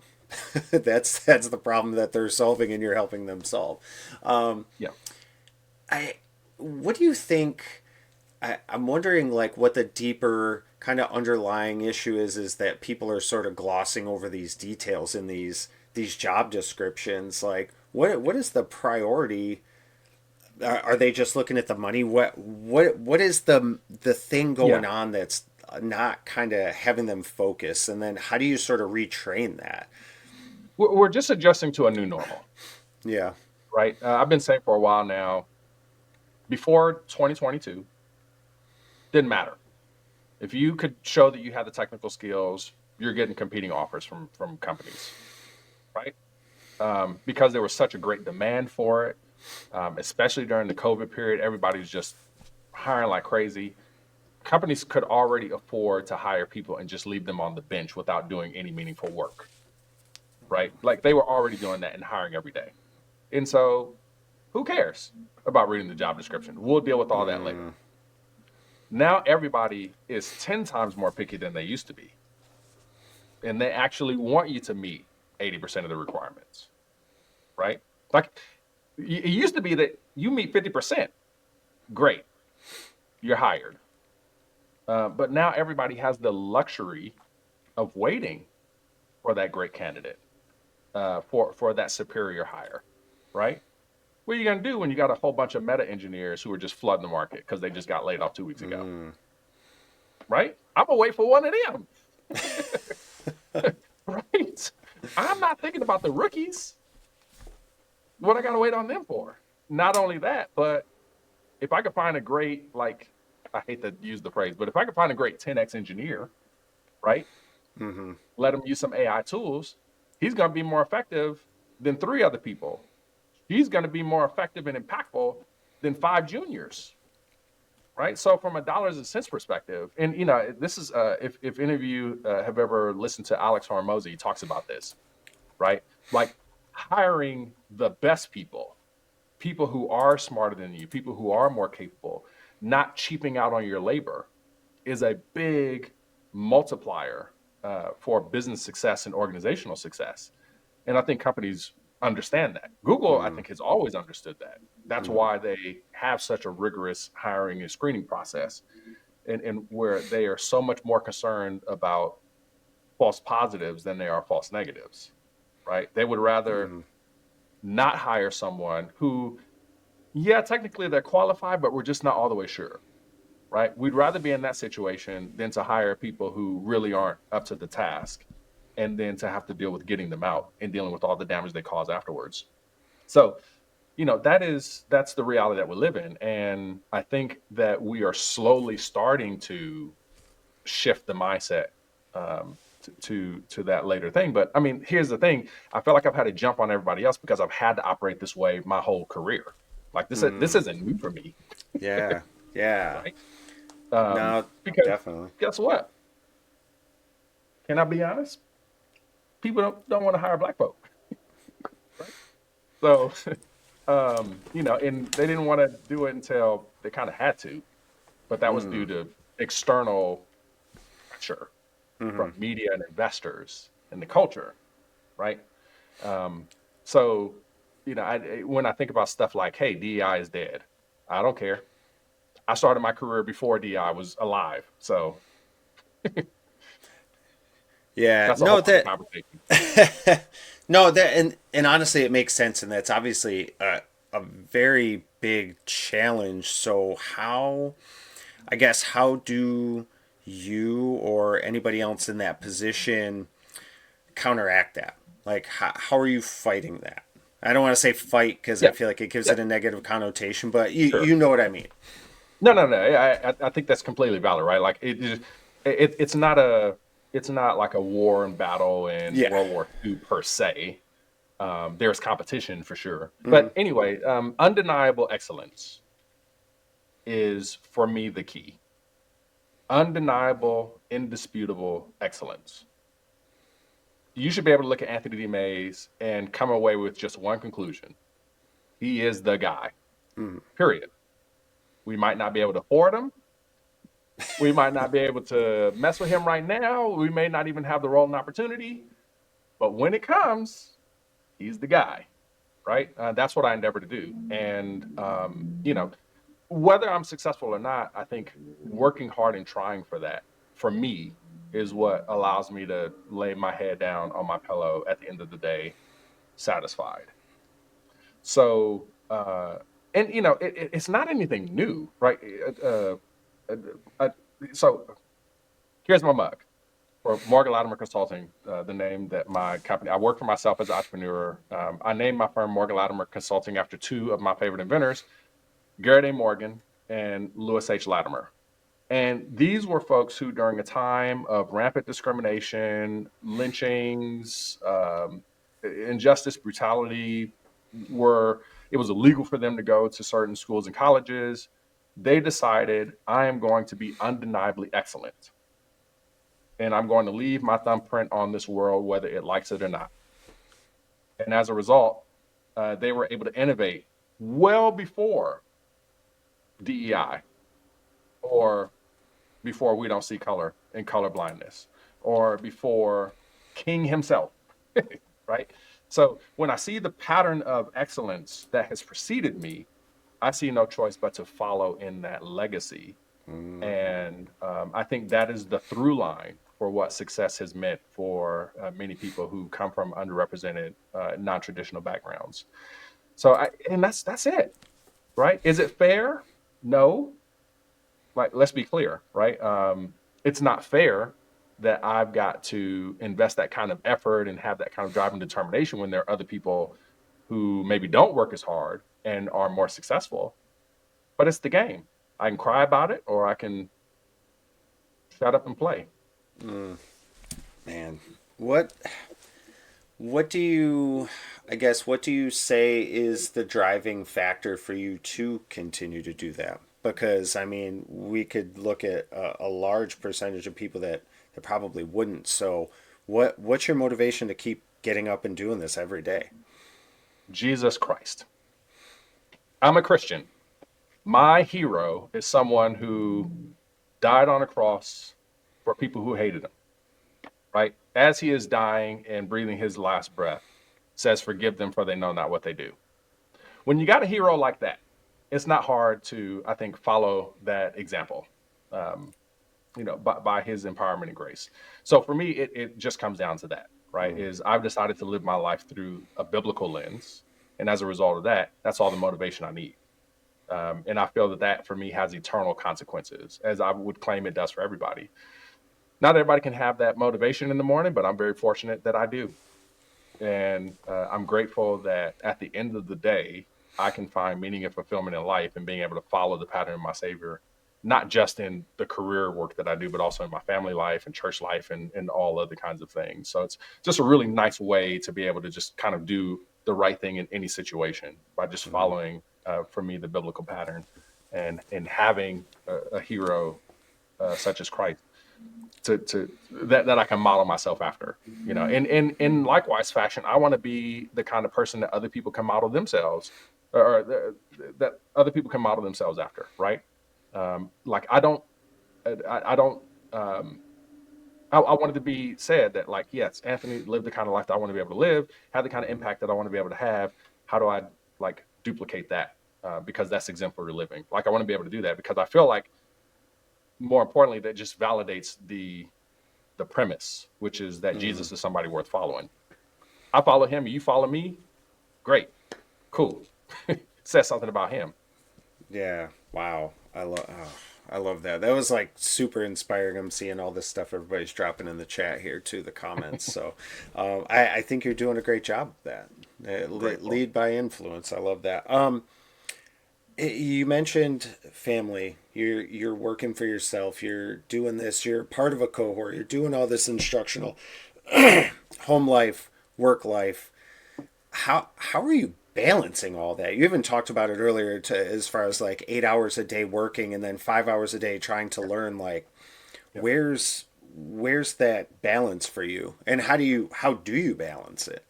That's the problem that they're solving, and you're helping them solve. Um, Yeah. I, what do you think? I'm wondering, like, what the deeper kind of underlying issue is that people are sort of glossing over these details in these job descriptions. Like, what is the priority? Are they just looking at the money? What is the thing going Yeah. on that's not kind of having them focus? And then how do you sort of retrain that? We're just adjusting to a new normal, Yeah. right? I've been saying for a while now, before 2022, didn't matter. If you could show that you had the technical skills, you're getting competing offers from companies, right? Because there was such a great demand for it, especially during the COVID period. Everybody was just hiring like crazy. Companies could already afford to hire people and just leave them on the bench without doing any meaningful work, right? Like they were already doing that and hiring every day. And so who cares about reading the job description? We'll deal with all that later. Mm, Now everybody is 10 times more picky than they used to be. And they actually want you to meet 80% of the requirements, right? Like it used to be that you meet 50%, great, you're hired. But now everybody has the luxury of waiting for that great candidate, for that superior hire, right? What are you going to do when you got a whole bunch of meta engineers who are just flooding the market because they just got laid off 2 weeks ago, mm. right? I'm gonna wait for one of them, right? I'm not thinking about the rookies. What I got to wait on them for? Not only that, but if I could find a great, like, I hate to use the phrase, but if I could find a great 10x engineer, right? Hmm. Let him use some AI tools, he's going to be more effective than three other people. He's going to be more effective and impactful than five juniors, right? So from a dollars and cents perspective, and this is if any of you have ever listened to Alex Hormozy, he talks about this, right? Like hiring the best people who are smarter than you, people who are more capable, not cheaping out on your labor is a big multiplier for business success and organizational success. And I think companies understand that. Google, I Mm, think, has always understood that. That's hmm. why they have such a rigorous hiring and screening process, and where they are so much more concerned about false positives than they are false negatives, right? They would rather Mm, not hire someone who, yeah, technically they're qualified, but we're just not all the way sure, right? We'd rather be in that situation than to hire people who really aren't up to the task and then to have to deal with getting them out and dealing with all the damage they cause afterwards. So, that's the reality that we live in. And I think that we are slowly starting to shift the mindset to that later thing. But I mean, here's the thing: I feel like I've had to jump on everybody else because I've had to operate this way my whole career. Like this mm, isn't new for me, yeah, yeah. right? Um, No, because definitely. guess what? Can I be honest? People don't want to hire black folk, right? So, and they didn't want to do it until they kind of had to, but that was due Mm, to external pressure hmm. from media and investors and the culture, right? Um, so, when I think about stuff like, hey, DEI is dead, I don't care. I started my career before DEI was alive, so Yeah, that's a no, whole other that conversation. no, that and honestly, it makes sense, and that's obviously a very big challenge. So, I guess, how do you or anybody else in that position counteract that? Like, how are you fighting that? I don't want to say fight because I Yeah, feel like it gives yeah, it a negative connotation, but you sure. you know what I mean. No, no, no. I think that's completely valid, right? Like it's not like a war and battle in Yeah. World War II per se. There's competition for sure, Hmm. but anyway, undeniable excellence is for me the key. Undeniable, indisputable excellence. You should be able to look at Anthony D. Mays and come away with just one conclusion: he is the guy. Hmm. Period. We might not be able to afford him. We might not be able to mess with him right now. We may not even have the role and opportunity. But when it comes, he's the guy, right? That's what I endeavor to do. And, whether I'm successful or not, I think working hard and trying for that, for me, is what allows me to lay my head down on my pillow at the end of the day, satisfied. So, and it's not anything new, right? Uh, uh, so here's my mug for Morgan Latimer Consulting, the name that my company. I work for myself as an entrepreneur. I named my firm Morgan Latimer Consulting after two of my favorite inventors, Garrett A. Morgan and Lewis H. Latimer. And these were folks who, during a time of rampant discrimination, lynchings, injustice, brutality, were it was illegal for them to go to certain schools and colleges. They decided, I am going to be undeniably excellent, and I'm going to leave my thumbprint on this world, whether it likes it or not. And as a result, they were able to innovate well before DEI, or before we don't see color and color blindness, or before King himself, right? So when I see the pattern of excellence that has preceded me, I see no choice but to follow in that legacy. And I think that is the through line for what success has meant for many people who come from underrepresented, non-traditional backgrounds. And that's it, right? Is it fair? No. Like, let's be clear, right? It's not fair that I've got to invest that kind of effort and have that kind of drive and determination when there are other people who maybe don't work as hard and are more successful. But it's the game. I can cry about it, or I can shut up and play. Man, what what do you I guess what do you say is the driving factor for you to continue to do that? Because I mean, we could look at a large percentage of people that probably wouldn't. So, what's your motivation to keep getting up and doing this every day? Jesus Christ. I'm a Christian. My hero is someone who died on a cross for people who hated him, right? As he is dying and breathing his last breath, says, "Forgive them, for they know not what they do." When you got a hero like that, it's not hard to, I think, follow that example. Um, by his empowerment and grace. So for me, it just comes down to that, right? Mm, Is I've decided to live my life through a biblical lens. And as a result of that, that's all the motivation I need. And I feel that that for me has eternal consequences, as I would claim it does for everybody. Not everybody can have that motivation in the morning, but I'm very fortunate that I do. And I'm grateful that at the end of the day, I can find meaning and fulfillment in life and being able to follow the pattern of my Savior, not just in the career work that I do, but also in my family life and church life and all other kinds of things. So it's just a really nice way to be able to just kind of do the right thing in any situation by just mm, following, for me, the biblical pattern and having a hero such as Christ to that I can model myself after. And in likewise fashion, I want to be the kind of person that other people can model themselves, that other people can model themselves after, right? Like I don't. I wanted to be said that, like, yes, Anthony lived the kind of life that I want to be able to live, had the kind of impact that I want to be able to have. How do I like duplicate that? Because that's exemplary living. Like I want to be able to do that because I feel like more importantly that just validates the premise, which is that mm. Jesus is somebody worth following. I follow him, you follow me, great, cool. Says something about him. Yeah. Wow. I love that. That was like super inspiring. I'm seeing all this stuff everybody's dropping in the chat here too, the comments. So I think you're doing a great job of that. I'm grateful. Lead by influence. I love that. You mentioned family. You're working for yourself. You're doing this. You're part of a cohort. You're doing all this instructional home life, work life. How are you balancing all that? You even talked about it earlier to as far as like 8 hours a day working and then 5 hours a day trying to learn. Like, Yep. where's that balance for you, and how do you balance it?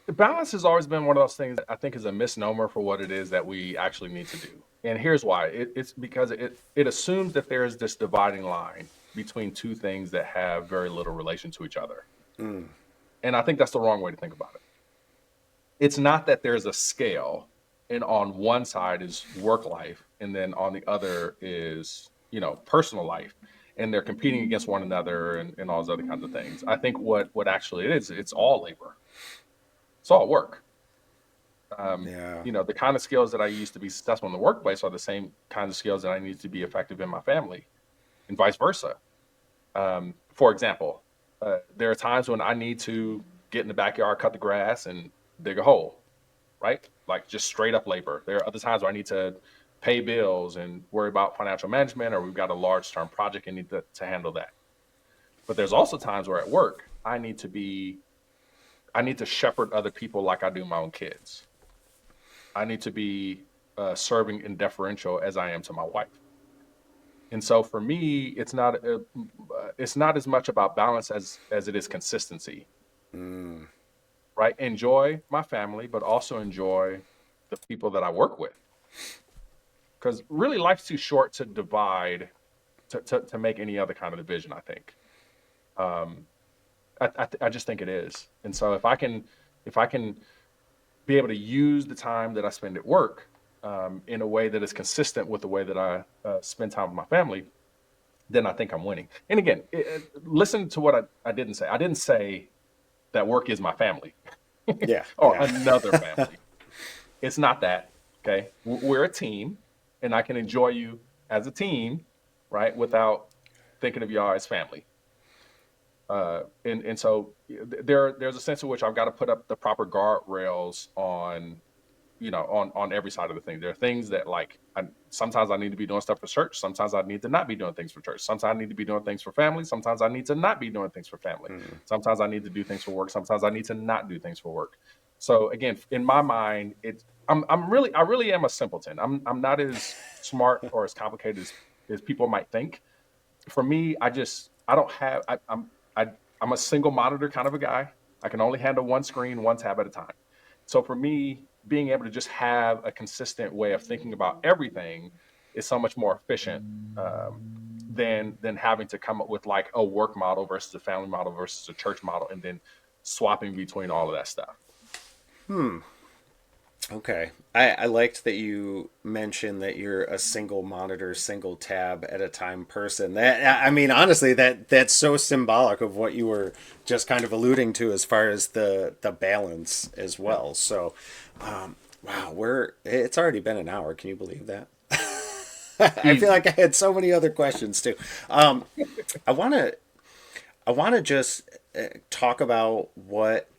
Balance has always been one of those things that I think is a misnomer for what it is that we actually need to do. And here's why. It's because it assumes that there is this dividing line between two things that have very little relation to each other. Mm, And I think that's the wrong way to think about it. It's not that there's a scale and on one side is work life and then on the other is, personal life, and they're competing against one another and all those other kinds of things. I think what actually it is, it's all labor. It's all work. yeah. The kind of skills that I used to be successful in the workplace are the same kinds of skills that I need to be effective in my family, and vice versa. For example, there are times when I need to get in the backyard, cut the grass, and dig a hole, right? Like just straight up labor. There are other times where I need to pay bills and worry about financial management, or we've got a large term project and need to handle that. But there's also times where at work I need to shepherd other people like I do my own kids. I need to be serving and deferential as I am to my wife. And so for me, it's not as much about balance as it is consistency, Mm, right? Enjoy my family, but also enjoy the people that I work with. Because really, life's too short to divide to make any other kind of division. I think. Um, I just think it is. And so if I can be able to use the time that I spend at work in a way that is consistent with the way that I spend time with my family, then I think I'm winning. And again, listen to what I didn't say. I didn't say that work is my family yeah. or Yeah. another family. It's not that. Okay. We're a team, and I can enjoy you as a team, right? Without thinking of y'all as family. And so there's a sense in which I've got to put up the proper guardrails on on every side of the thing. There are things that like sometimes I need to be doing stuff for church. Sometimes I need to not be doing things for church. Sometimes I need to be doing things for family. Sometimes I need to not be doing things for family. Mm, Sometimes I need to do things for work. Sometimes I need to not do things for work. So again, in my mind, I really am a simpleton. I'm not as smart or as complicated as people might think. For me, I don't have I, I'm a single monitor kind of a guy. I can only handle one screen, one tab at a time. So for me, being able to just have a consistent way of thinking about everything is so much more efficient than having to come up with like a work model versus a family model versus a church model, and then swapping between all of that stuff. hmm. Okay. I liked that you mentioned that you're a single monitor, single tab at a time person. That I mean, honestly, that's so symbolic of what you were just kind of alluding to as far as the balance as Yeah. well. So, wow, we're it's already been an hour. Can you believe that? I feel Easy. like I had so many other questions too. Um, I want to I want to just talk about what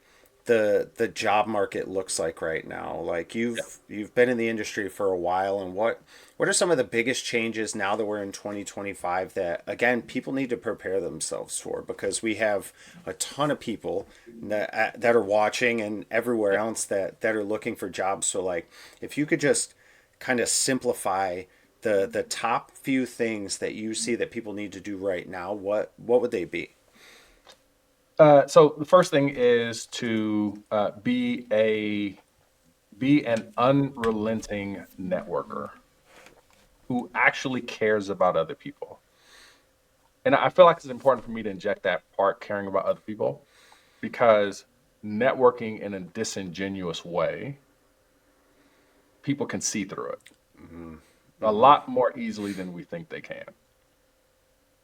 the job market looks like right now. Like Yeah. you've been in the industry for a while, and what are some of the biggest changes now that we're in 2025 that again people need to prepare themselves for, because we have a ton of people that are watching and everywhere Yeah. else that are looking for jobs. So like if you could just kind of simplify the top few things that you see that people need to do right now, what would they be? So the first thing is to be an unrelenting networker who actually cares about other people. And I feel like it's important for me to inject that part, caring about other people, because networking in a disingenuous way, people can see through it a Mm-hmm. lot more easily than we think they can.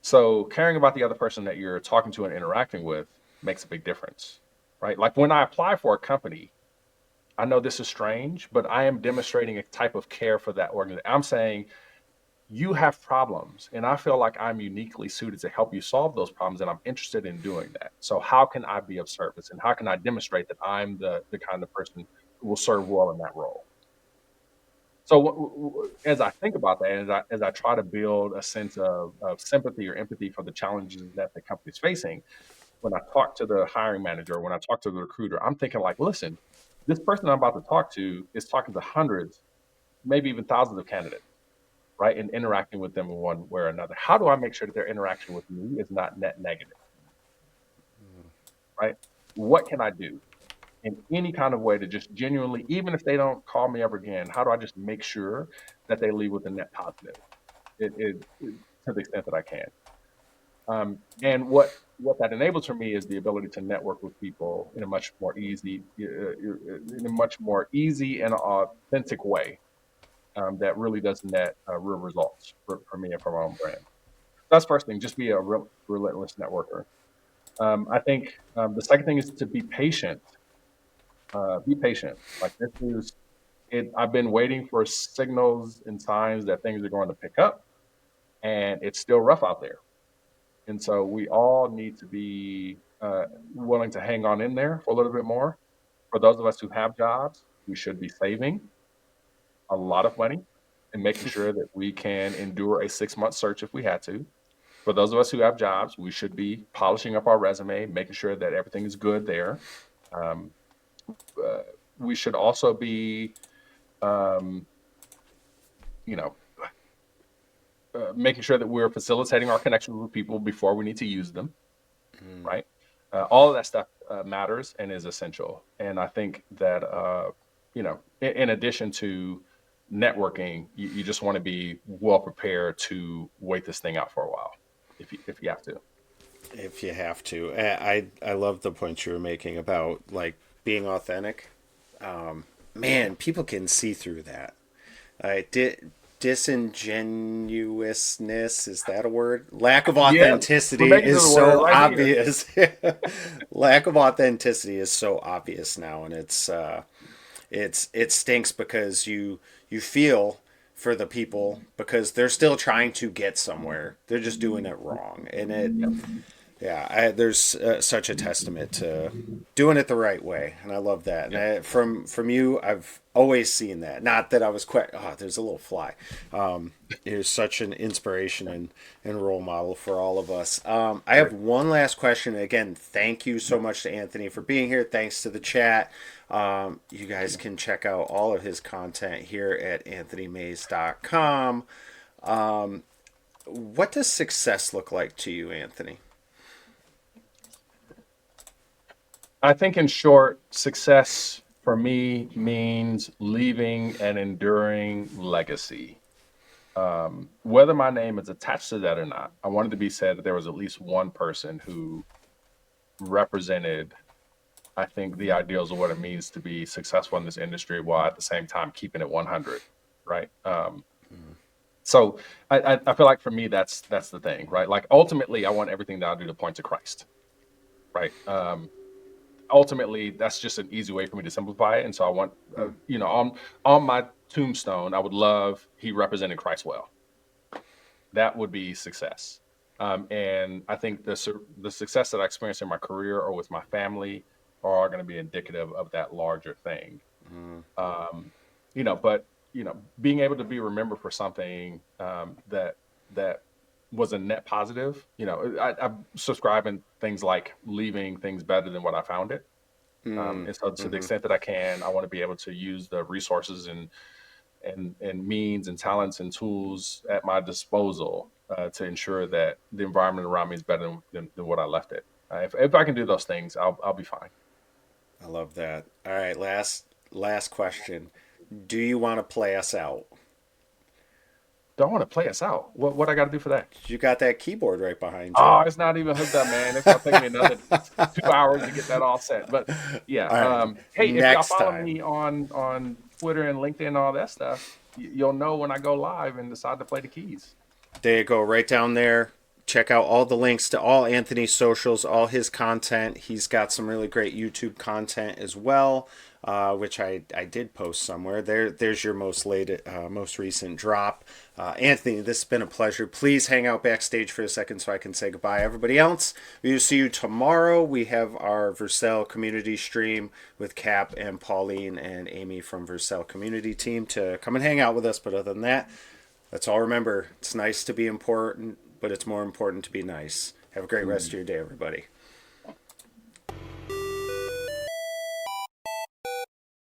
So caring about the other person that you're talking to and interacting with makes a big difference, right? Like when I apply for a company, I know this is strange, but I am demonstrating a type of care for that organization. I'm saying you have problems, and I feel like I'm uniquely suited to help you solve those problems, and I'm interested in doing that. So how can I be of service, and how can I demonstrate that I'm the kind of person who will serve well in that role? So as I think about that, as I try to build a sense of sympathy or empathy for the challenges that the company's facing, when I talk to the hiring manager, when I talk to the recruiter, I'm thinking like, listen, this person I'm about to talk to is talking to hundreds, maybe even thousands of candidates, right? And interacting with them in one way or another. How do I make sure that their interaction with me is not net negative, right? What can I do in any kind of way to just genuinely, even if they don't call me ever again, how do I just make sure that they leave with a net positive? To the extent that I can. And what that enables for me is the ability to network with people in a much more easy and authentic way that really does net real results for me and for my own brand. That's the first thing. Just be a relentless networker. I think the second thing is to be patient. Be patient. Like this is it. I've been waiting for signals and signs that things are going to pick up, and it's still rough out there. And so we all need to be willing to hang on in there for a little bit more. For those of us who have jobs, we should be saving a lot of money and making sure that we can endure a 6 month search if we had to. For those of us who have jobs, we should be polishing up our resume, making sure that everything is good there. Um, uh, we should also be, um, you know, making sure that we're facilitating our connections with people before we need to use them, Mm. right? All of that stuff matters and is essential. And I think that, in addition to networking, you just want to be well prepared to wait this thing out for a while if you have to. If you have to. I love the point you were making about like being authentic. Yeah. Man, people can see through that. Disingenuousness, is that a word? Lack of Yeah. We're authenticity making it is a word so right here. obvious. Lack of authenticity is so obvious now, and it stinks because you feel for the people because they're still trying to get somewhere. They're just doing it wrong, and Yeah. yeah, there's such a testament to doing it the right way, and I love that. And Yeah. from you, I've always seen that. Not that I was quite. Oh, there's a little fly. You're such an inspiration and role model for all of us. I have Great. one last question. Again, thank you so much to Anthony for being here. Thanks to the chat. You guys can check out all of his content here at anthonymays.com. What does success look like to you, Anthony? I think, in short, success for me means leaving an enduring legacy. Whether my name is attached to that or not, I wanted to be said that there was at least one person who represented I think the ideals of what it means to be successful in this industry while at the same time keeping it 100, right? So I feel like for me that's the thing, right? Like ultimately, I want everything that I do to point to Christ, right? Ultimately, that's just an easy way for me to simplify it. And so I want, on my tombstone, I would love he represented Christ well. That would be success. And I think the success that I experienced in my career or with my family are going to be indicative of that larger thing. Um, but being able to be remembered for something that was a net positive. I subscribe in things like leaving things better than what I found it. And so, to the Mm-hmm. extent that I can, I want to be able to use the resources and means and talents and tools at my disposal to ensure that the environment around me is better than what I left it. If I can do those things, I'll be fine. I love that. All right, last question. Do you want to play us out? Don't want to play us out. What I got to do for that? You got that keyboard right behind you. Oh, it's not even hooked up, man. It's gonna take me another 2 hours to get that all set. But yeah, All right, hey, if y'all next follow time. me on Twitter and LinkedIn and all that stuff, you'll know when I go live and decide to play the keys. There you go, right down there. Check out all the links to all Anthony's socials, all his content. He's got some really great YouTube content as well, which I did post somewhere. There's your most recent drop. Anthony, this has been a pleasure. Please hang out backstage for a second so I can say goodbye. Everybody else, we will see you tomorrow. We have our Vercel community stream with Cap and Pauline and Amy from Vercel community team to come and hang out with us. But other than that, let's all remember it's nice to be important, but it's more important to be nice. Have a great rest of Mm. your day, everybody.